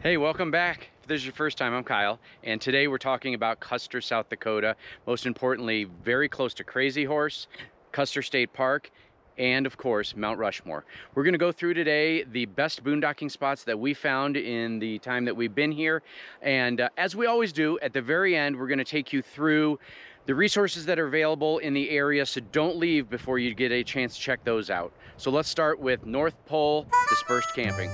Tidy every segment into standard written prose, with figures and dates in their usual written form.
Hey, welcome back. If this is your first time, I'm Kyle, and today we're talking about Custer, South Dakota. Most importantly, very close to Crazy Horse, Custer State Park, and of course, Mount Rushmore. We're gonna go through today the best boondocking spots that we found in the time that we've been here. And as we always do, at the very end, we're gonna take you through the resources that are available in the area, so don't leave before you get a chance to check those out. So let's start with North Pole Dispersed Camping.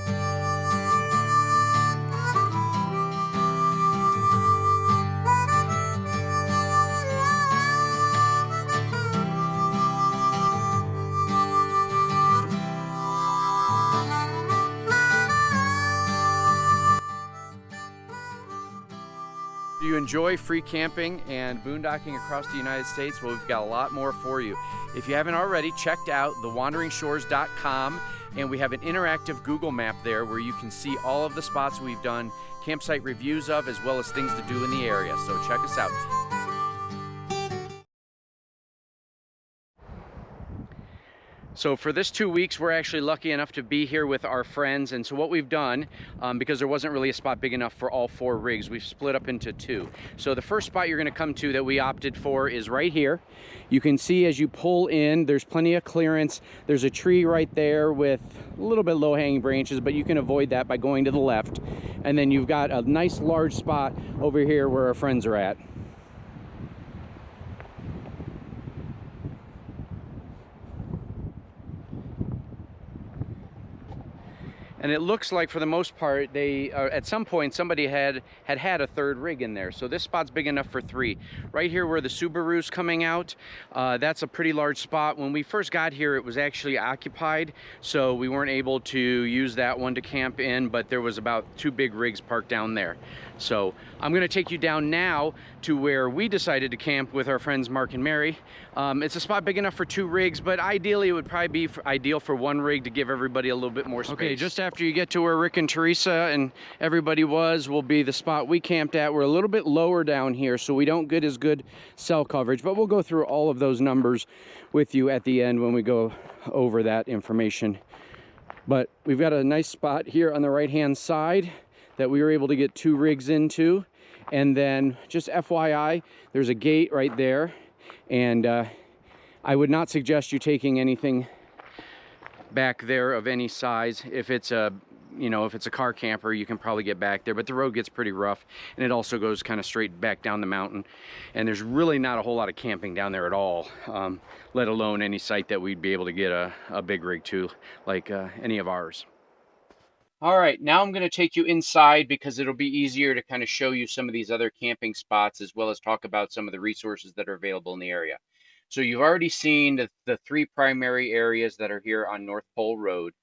Do you enjoy free camping and boondocking across the United States? Well, we've got a lot more for you. If you haven't already, checked out thewanderingshores.com, and we have an interactive Google map there where you can see all of the spots we've done campsite reviews of, as well as things to do in the area. So check us out. So for this 2 weeks, we're actually lucky enough to be here with our friends. And so what we've done, because there wasn't really a spot big enough for all 4 rigs, we've split up into 2. So the first spot you're gonna come to that we opted for is right here. You can see as you pull in, there's plenty of clearance. There's a tree right there with a little bit low-hanging branches, but you can avoid that by going to the left. And then you've got a nice large spot over here where our friends are at. And it looks like, for the most part, they at some point somebody had a 3rd rig in there. So this spot's big enough for 3. Right here where the Subaru's coming out, that's a pretty large spot. When we first got here, it was actually occupied, so we weren't able to use that one to camp in, but there was about 2 big rigs parked down there. So I'm gonna take you down now to where we decided to camp with our friends Mark and Mary. It's a spot big enough for 2 rigs, but ideally it would probably be ideal for 1 rig to give everybody a little bit more space. Okay, just after you get to where Rick and Teresa and everybody will be the spot we camped at. We're a little bit lower down here, so we don't get as good cell coverage, but we'll go through all of those numbers with you at the end when we go over that information. But we've got a nice spot here on the right-hand side that we were able to get 2 rigs into. And then just FYI, there's a gate right there. And I would not suggest you taking anything back there of any size. If it's a car camper, you can probably get back there, but the road gets pretty rough, and it also goes kind of straight back down the mountain, and there's really not a whole lot of camping down there at all, let alone any site that we'd be able to get a big rig to, like any of ours. All right, now I'm going to take you inside because it'll be easier to kind of show you some of these other camping spots, as well as talk about some of the resources that are available in the area. So you've already seen the 3 primary areas that are here on North Pole Road,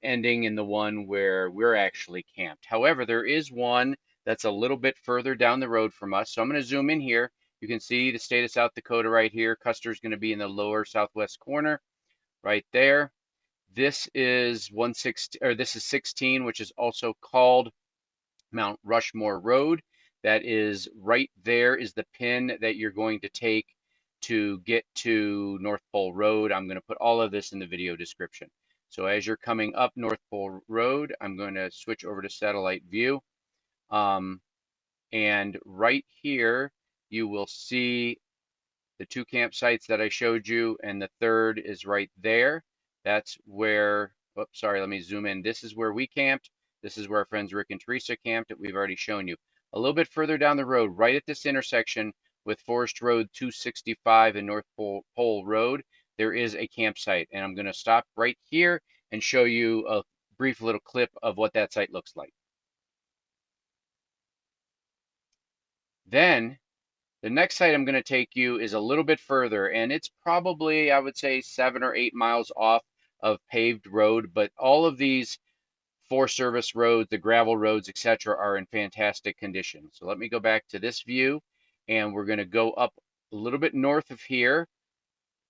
ending in the one where we're actually camped. However, there is one that's a little bit further down the road from us. So I'm going to zoom in here. You can see the state of South Dakota right here. Custer's going to be in the lower southwest corner right there. This is 16, which is also called Mount Rushmore Road. That is right there is the pin that you're going to take to get to North Pole Road. I'm going to put all of this in the video description. So as you're coming up North Pole Road, I'm going to switch over to satellite view. And right here, you will see the 2 campsites that I showed you, and the 3rd is right there. That's where, oops, sorry, let me zoom in. This is where we camped. This is where our friends Rick and Teresa camped that we've already shown you. A little bit further down the road, right at this intersection with Forest Road 265 and North Pole Road, there is a campsite. And I'm going to stop right here and show you a brief little clip of what that site looks like. Then the next site I'm going to take you is a little bit further, and it's probably, I would say, 7 or 8 miles off of paved road, but all of these Forest Service roads, the gravel roads, etc., are in fantastic condition. So let me go back to this view, and we're going to go up a little bit north of here,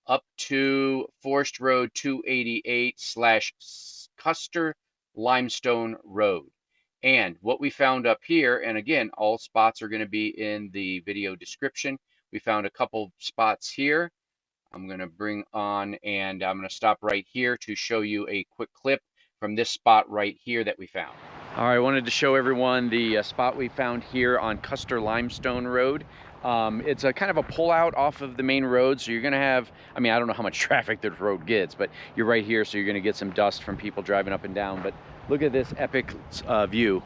up to Forest Road 288/Custer Limestone Road. And what we found up here, and again, all spots are going to be in the video description. We found a couple spots here. I'm going to bring on, and I'm going to stop right here to show you a quick clip from this spot right here that we found. All right, I wanted to show everyone the spot we found here on Custer Limestone Road. It's a kind of a pull out off of the main road, so you're gonna have, I mean, I don't know how much traffic the road gets, but you're right here, so you're gonna get some dust from people driving up and down. But look at this epic view.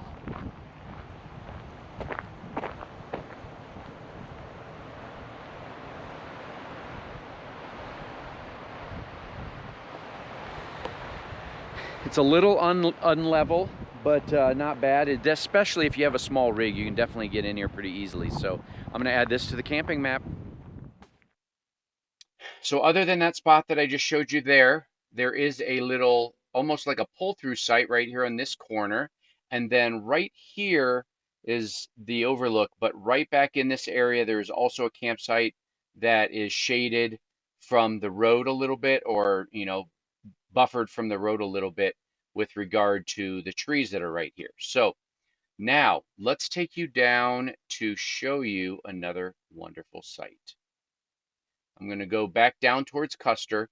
It's a little unlevel, but not bad. Especially if you have a small rig, you can definitely get in here pretty easily. So I'm gonna add this to the camping map. So other than that spot that I just showed you there, there is a little, almost like a pull-through site right here on this corner. And then right here is the overlook, but right back in this area, there's also a campsite that is shaded from the road a little bit, or, you know, buffered from the road a little bit with regard to the trees that are right here. So now let's take you down to show you another wonderful site. I'm going to go back down towards Custer.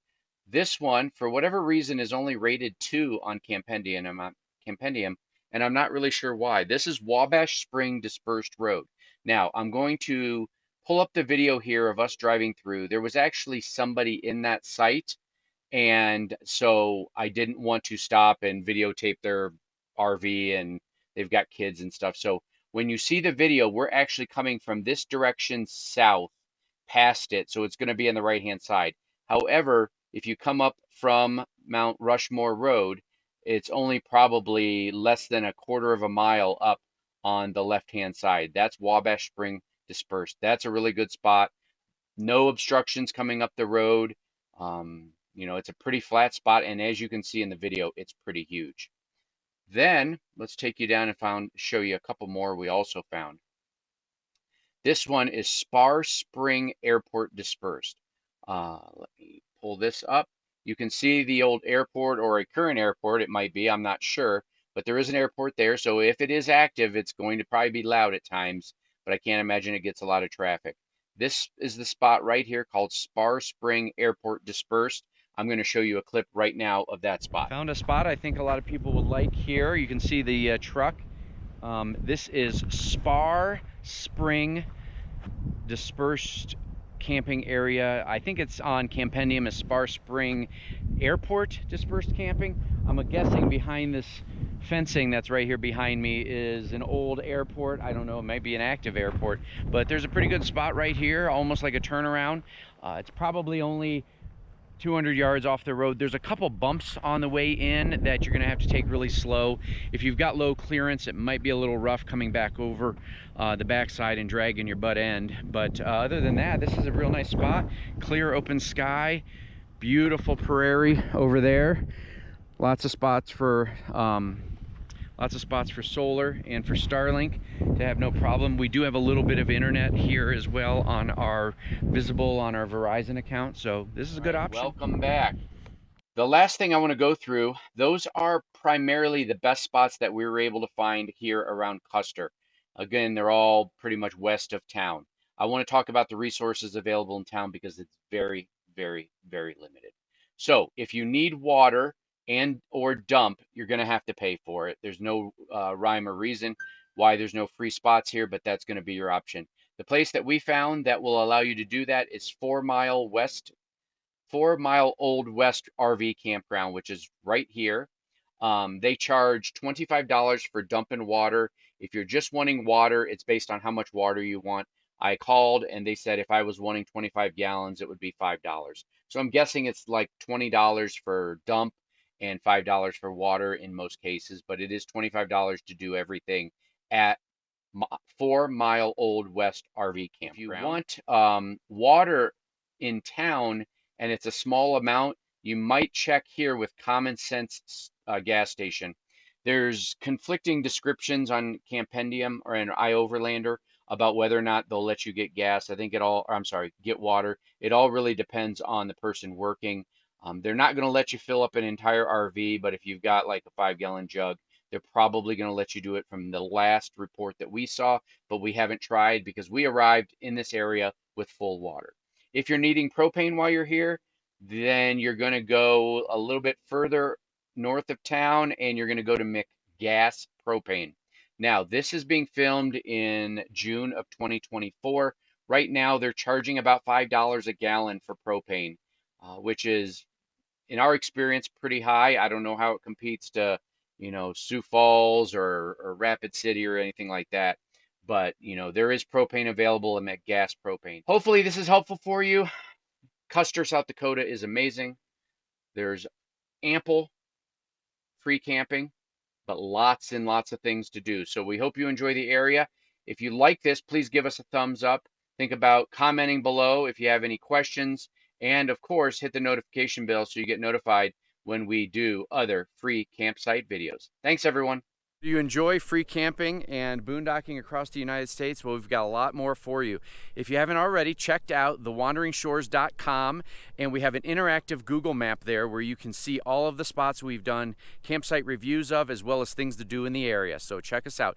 This one, for whatever reason, is only rated 2 on Campendium, and I'm not really sure why. This is Wabash Spring Dispersed Road. Now, I'm going to pull up the video here of us driving through. There was actually somebody in that site, and so I didn't want to stop and videotape their RV, and they've got kids and stuff. So when you see the video, we're actually coming from this direction south past it, so it's going to be on the right-hand side. However, if you come up from Mount Rushmore Road, it's only probably less than a quarter of a mile up on the left-hand side. That's Wabash Spring Dispersed. That's a really good spot. No obstructions coming up the road. You know, it's a pretty flat spot, and as you can see in the video, it's pretty huge. Then let's take you down and show you a couple more we also found. This one is Spar Spring Airport Dispersed. Let me pull this up. You can see the old airport, or a current airport, it might be, I'm not sure, but there is an airport there. So if it is active, it's going to probably be loud at times, but I can't imagine it gets a lot of traffic. This is the spot right here called Spar Spring Airport Dispersed. I'm going to show you a clip right now of that spot. Found a spot I think a lot of people will like here. You can see the truck. This is Spar Spring Dispersed camping area. I think it's on Campendium as Spar Spring Airport Dispersed Camping. I'm guessing behind this fencing that's right here behind me is an old airport. I don't know, it might be an active airport, but there's a pretty good spot right here, almost like a turnaround. It's probably only 200 yards off the road. There's a couple bumps on the way in that you're gonna have to take really slow. If you've got low clearance, it might be a little rough coming back over the backside and dragging your butt end. But other than that, this is a real nice spot. Clear open sky, beautiful prairie over there. Lots of spots for solar and for Starlink to have no problem. We do have a little bit of internet here as well on our Verizon account, so this is a good option. Welcome back. The last thing I want to go through, those are primarily the best spots that we were able to find here around Custer. Again, they're all pretty much west of town. I want to talk about the resources available in town because it's very, very, very limited. So if you need water and or dump, you're going to have to pay for it. There's no rhyme or reason why there's no free spots here, but that's going to be your option. The place that we found that will allow you to do that is 4 Mile Old West RV Campground, which is right here. They charge $25 for dumping water. If you're just wanting water, it's based on how much water you want. I called and they said if I was wanting 25 gallons, it would be $5. So I'm guessing it's like $20 for dump and $5 for water in most cases, but it is $25 to do everything at 4 Mile Old West RV Campground. If you want water in town and it's a small amount, you might check here with Common Sense gas station. There's conflicting descriptions on Campendium or an iOverlander about whether or not they'll let you get gas. I think get water. It all really depends on the person working. They're not going to let you fill up an entire RV, but if you've got like a 5-gallon jug, they're probably going to let you do it from the last report that we saw, but we haven't tried because we arrived in this area with full water. If you're needing propane while you're here, then you're going to go a little bit further north of town and you're going to go to McGas propane. Now, this is being filmed in June of 2024. Right now, they're charging about $5 a gallon for propane, which is, in our experience, pretty high. I don't know how it competes to, Sioux Falls or Rapid City or anything like that. But, there is propane available and that gas propane. Hopefully this is helpful for you. Custer, South Dakota is amazing. There's ample free camping, but lots and lots of things to do. So we hope you enjoy the area. If you like this, please give us a thumbs up. Think about commenting below if you have any questions. And of course, hit the notification bell so you get notified when we do other free campsite videos. Thanks, everyone. Do you enjoy free camping and boondocking across the United States? Well, we've got a lot more for you. If you haven't already, checked out thewanderingshores.com, and we have an interactive Google map there where you can see all of the spots we've done campsite reviews of, as well as things to do in the area. So check us out.